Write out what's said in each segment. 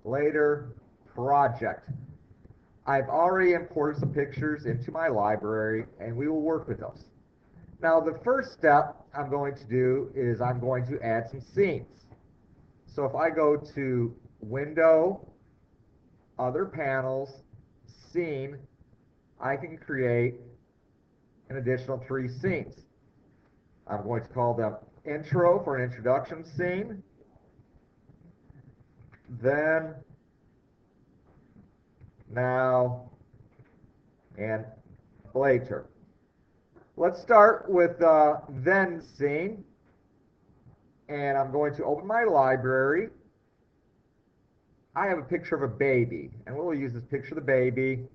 later project. I've already imported some pictures into my library, and we will work with those. Now, the first step I'm going to do is I'm going to add some scenes. So if I go to Window, Other Panels, Scene, I can create an additional 3 scenes. I'm going to call them Intro for an introduction scene, Then, Now, and Later. Let's start with the Then scene, and I'm going to open my library. I have a picture of a baby, and we'll use this picture of the baby,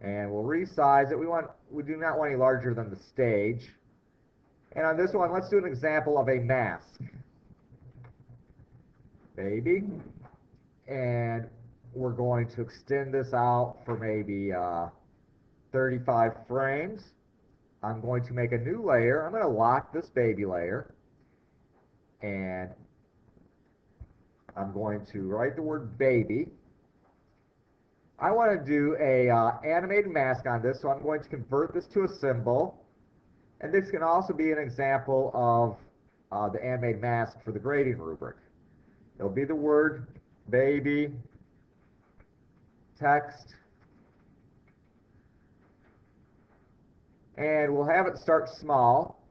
and we'll resize it. We do not want any larger than the stage. And on this one, let's do an example of a mask. Baby. And we're going to extend this out for maybe 35 frames. I'm going to make a new layer. I'm going to lock this baby layer. And I'm going to write the word baby. I want to do a animated mask on this, so I'm going to convert this to a symbol. And this can also be an example of the animated mask for the grading rubric. It'll be the word baby, text, and we'll have it start small.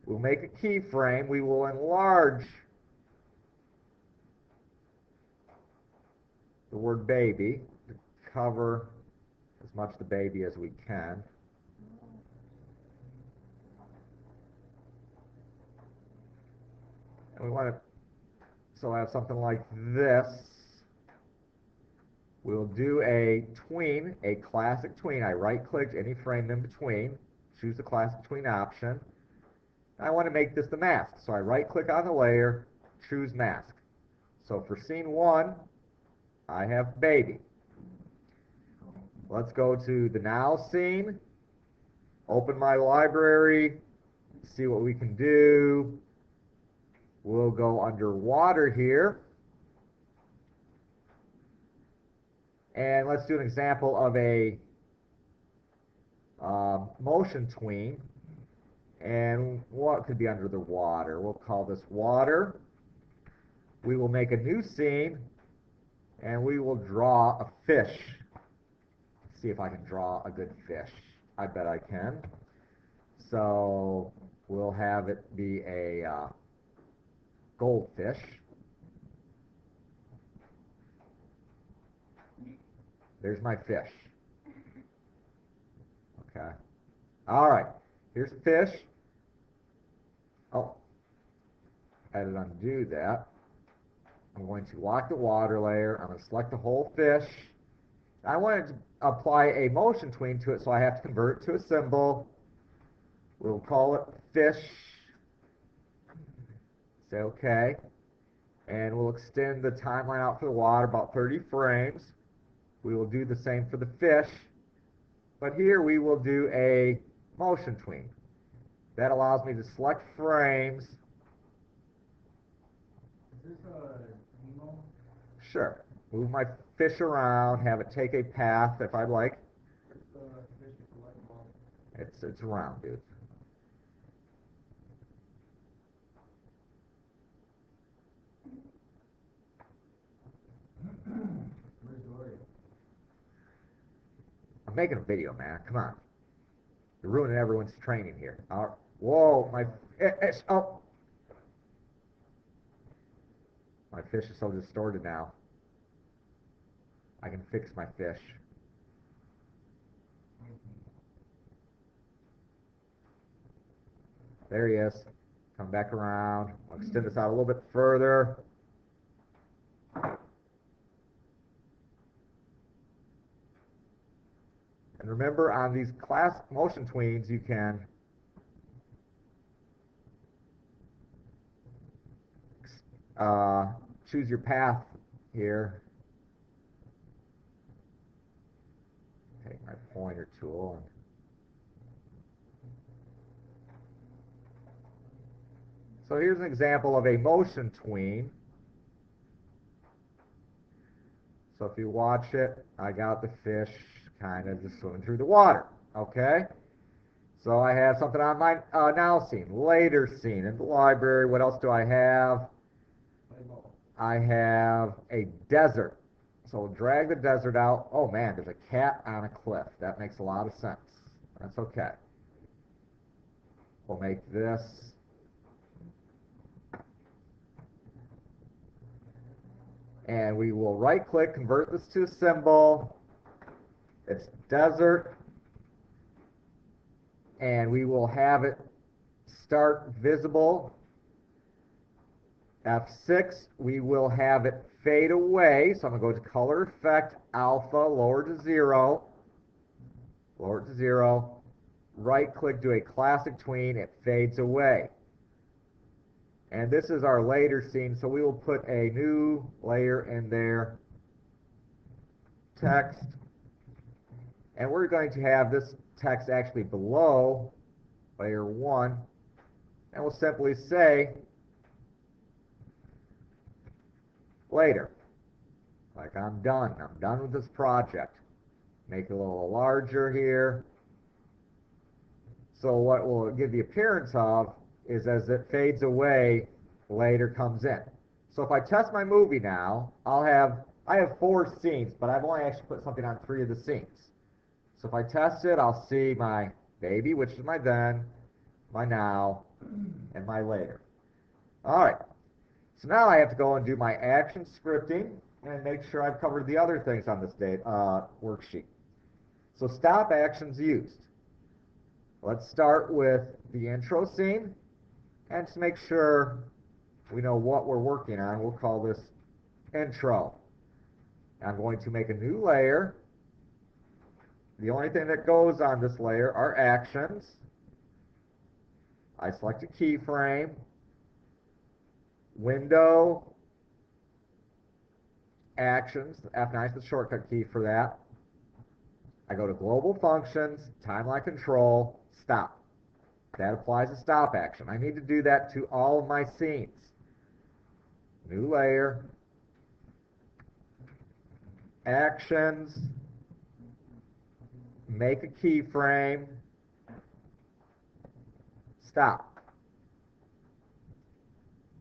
We'll make a keyframe. We will enlarge the word baby to cover as much the baby as we can. And we want to so have something like this. We'll do a tween, a classic tween. I right-click any frame in between, choose the classic tween option. I want to make this the mask, so I right-click on the layer, choose mask. So for scene 1, I have baby. Let's go to the now scene, open my library, see what we can do. We'll go underwater here. And let's do an example of a motion tween. And what could be under the water? We'll call this water. We will make a new scene, and we will draw a fish. See if I can draw a good fish. I bet I can. So we'll have it be a goldfish. There's my fish. Okay. All right. Here's the fish. Oh, I had to undo that. I'm going to lock the water layer. I'm going to select the whole fish. I wanted to apply a motion tween to it, so I have to convert it to a symbol. We'll call it fish. Say OK. And we'll extend the timeline out for the water about 30 frames. We will do the same for the fish. But here we will do a motion tween. That allows me to select frames. Is this Nemo? Sure. Move my fish around, have it take a path if I'd like. It's round, dude. I'm making a video, man. Come on. You're ruining everyone's training here. Whoa, oh. My fish is so distorted now. I can fix my fish. There he is. Come back around. I'll extend this out a little bit further. And remember, on these class motion tweens, you can choose your path here. Take my pointer tool. So here's an example of a motion tween. So if you watch it, I got the fish kind of just swimming through the water. Okay? So I have something on my now scene, later scene in the library. What else do I have? I have a desert. So we'll drag the desert out. Oh man, there's a cat on a cliff. That makes a lot of sense. That's okay. We'll make this. And we will right click, convert this to a symbol. It's desert. And we will have it start visible. F6, we will have it fade away. So I'm going to go to color effect, alpha, lower to 0. Lower it to 0. Right click, do a classic tween, it fades away. And this is our later scene, so we will put a new layer in there, text, and we're going to have this text actually below layer 1, and we'll simply say later, like I'm done with this project. Make it a little larger here. So what will give the appearance of is as it fades away, later comes in. So if I test my movie now, I have 4 scenes, but I've only actually put something on 3 of the scenes. So if I test it, I'll see my baby, which is my then, my now, and my later. All right. So now I have to go and do my action scripting and make sure I've covered the other things on this worksheet. So stop actions used. Let's start with the intro scene, and to make sure we know what we're working on, we'll call this intro. I'm going to make a new layer. The only thing that goes on this layer are actions. I select a keyframe, window, actions. F9 is the shortcut key for that. I go to global functions, timeline control, stop. That applies a stop action. I need to do that to all of my scenes. New layer, actions, make a keyframe, stop.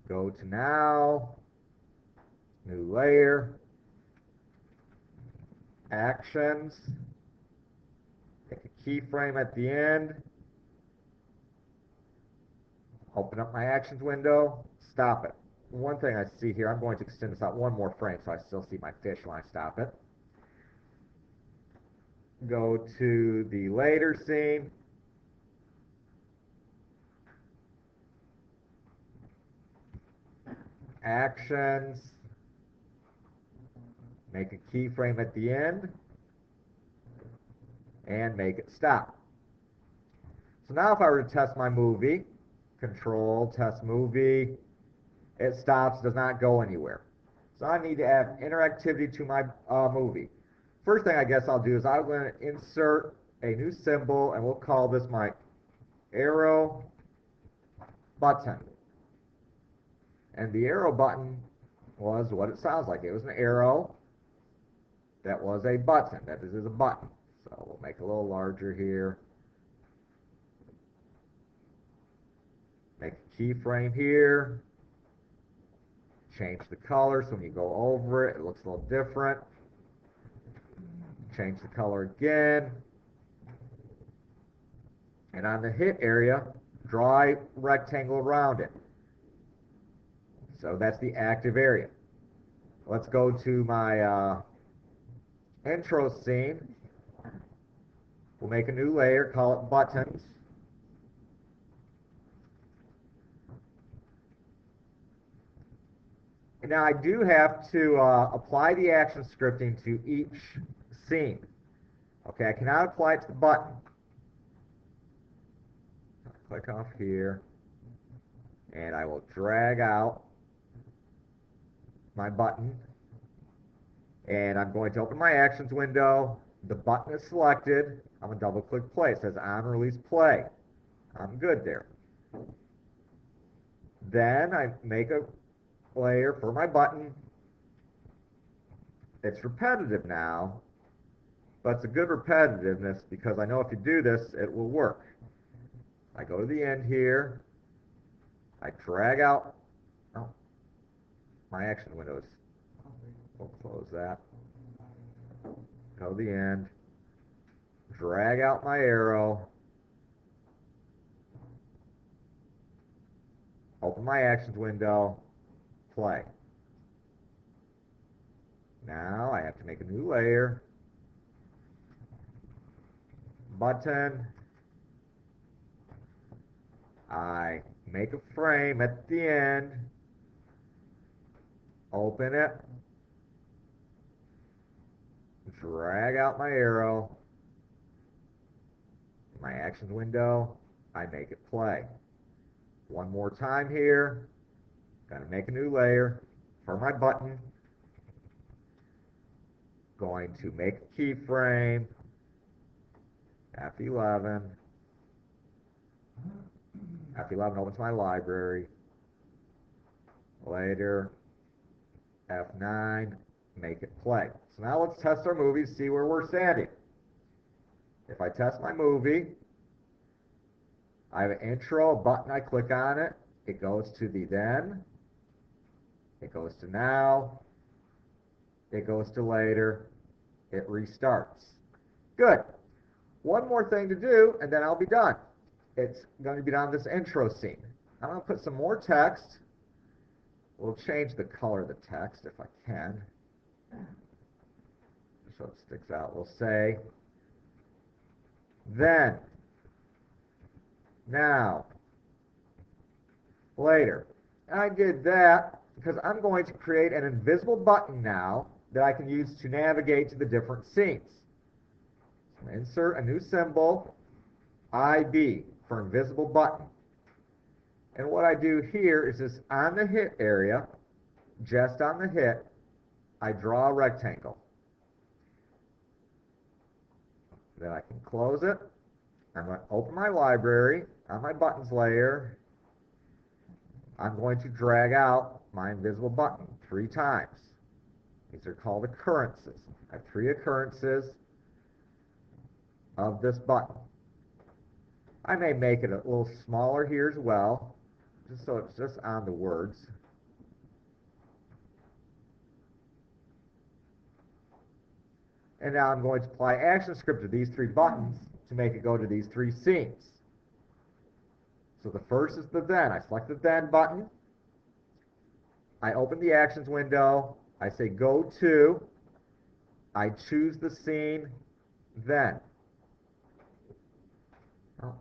Go to now, new layer, actions, make a keyframe at the end, open up my actions window, stop it. One thing I see here, I'm going to extend this out 1 more frame so I still see my fish when I stop it. Go to the later scene, actions, make a keyframe at the end, and make it stop. So now if I were to test my movie, control, test movie, it stops, does not go anywhere. So I need to add interactivity to my movie. First thing I guess I'll do is I'm going to insert a new symbol, and we'll call this my arrow button. And the arrow button was what it sounds like. It was an arrow that was a button. That is a button. So we'll make it a little larger here. Make a keyframe here. Change the color so when you go over it, it looks a little different. Change the color again. And on the hit area, draw a rectangle around it. So that's the active area. Let's go to my intro scene. We'll make a new layer, call it buttons. And now I do have to apply the action scripting to each scene. Okay, I cannot apply it to the button. Click off here, and I will drag out my button, and I'm going to open my actions window. The button is selected. I'm going to double click play. It says on release play. I'm good there. Then I make a layer for my button, It's repetitive now, but it's a good repetitiveness because I know if you do this, it will work. I go to the end here, I drag out, oh, my action windows. We'll close that. Go to the end, drag out my arrow, open my actions window, play. Now I have to make a new layer, button, I make a frame at the end, open it, drag out my arrow, my actions window, I make it play. One more time here, going to make a new layer for my button, going to make a keyframe, F11, F11 opens my library, later, F9, make it play. So now let's test our movie, see where we're standing. If I test my movie, I have an intro, a button, I click on it, it goes to the then, it goes to now, it goes to later, it restarts. Good. One more thing to do, and then I'll be done. It's going to be on this intro scene. I'm going to put some more text. We'll change the color of the text if I can, so it sticks out. We'll say, then, now, later. I did that because I'm going to create an invisible button now that I can use to navigate to the different scenes. So insert a new symbol, IB, for invisible button. And what I do here is just on the hit area, just on the hit, I draw a rectangle. Then I can close it. I'm going to open my library on my buttons layer. I'm going to drag out my invisible button 3 times. These are called occurrences. I have 3 occurrences of this button. I may make it a little smaller here as well, just so it's just on the words. And now I'm going to apply action script to these 3 buttons to make it go to these 3 scenes. So the first is the then. I select the then button. I open the actions window. I say go to. I choose the scene then. Oh,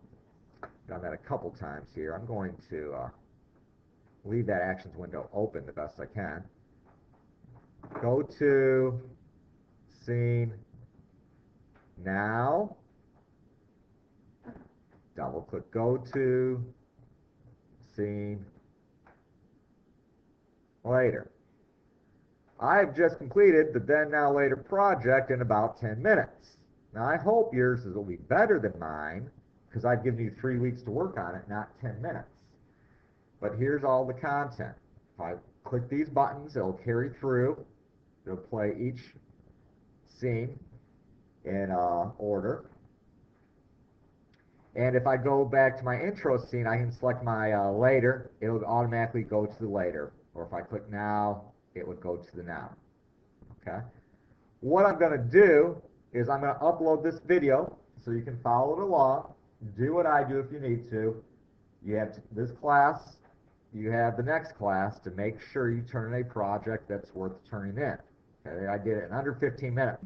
done that a couple times here. I'm going to leave that actions window open the best I can. Go to scene now. Double click go to scene later. I've just completed the then now later project in about 10 minutes. Now I hope yours will be better than mine because I've given you 3 weeks to work on it, not 10 minutes. But here's all the content. If I click these buttons, it'll carry through. It'll play each scene in order. And if I go back to my intro scene, I can select my later. It'll automatically go to the later. Or if I click now, it would go to the now. Okay. What I'm going to do is I'm going to upload this video so you can follow it along. Do what I do if you need to. You have this class. You have the next class to make sure you turn in a project that's worth turning in. Okay. I did it in under 15 minutes.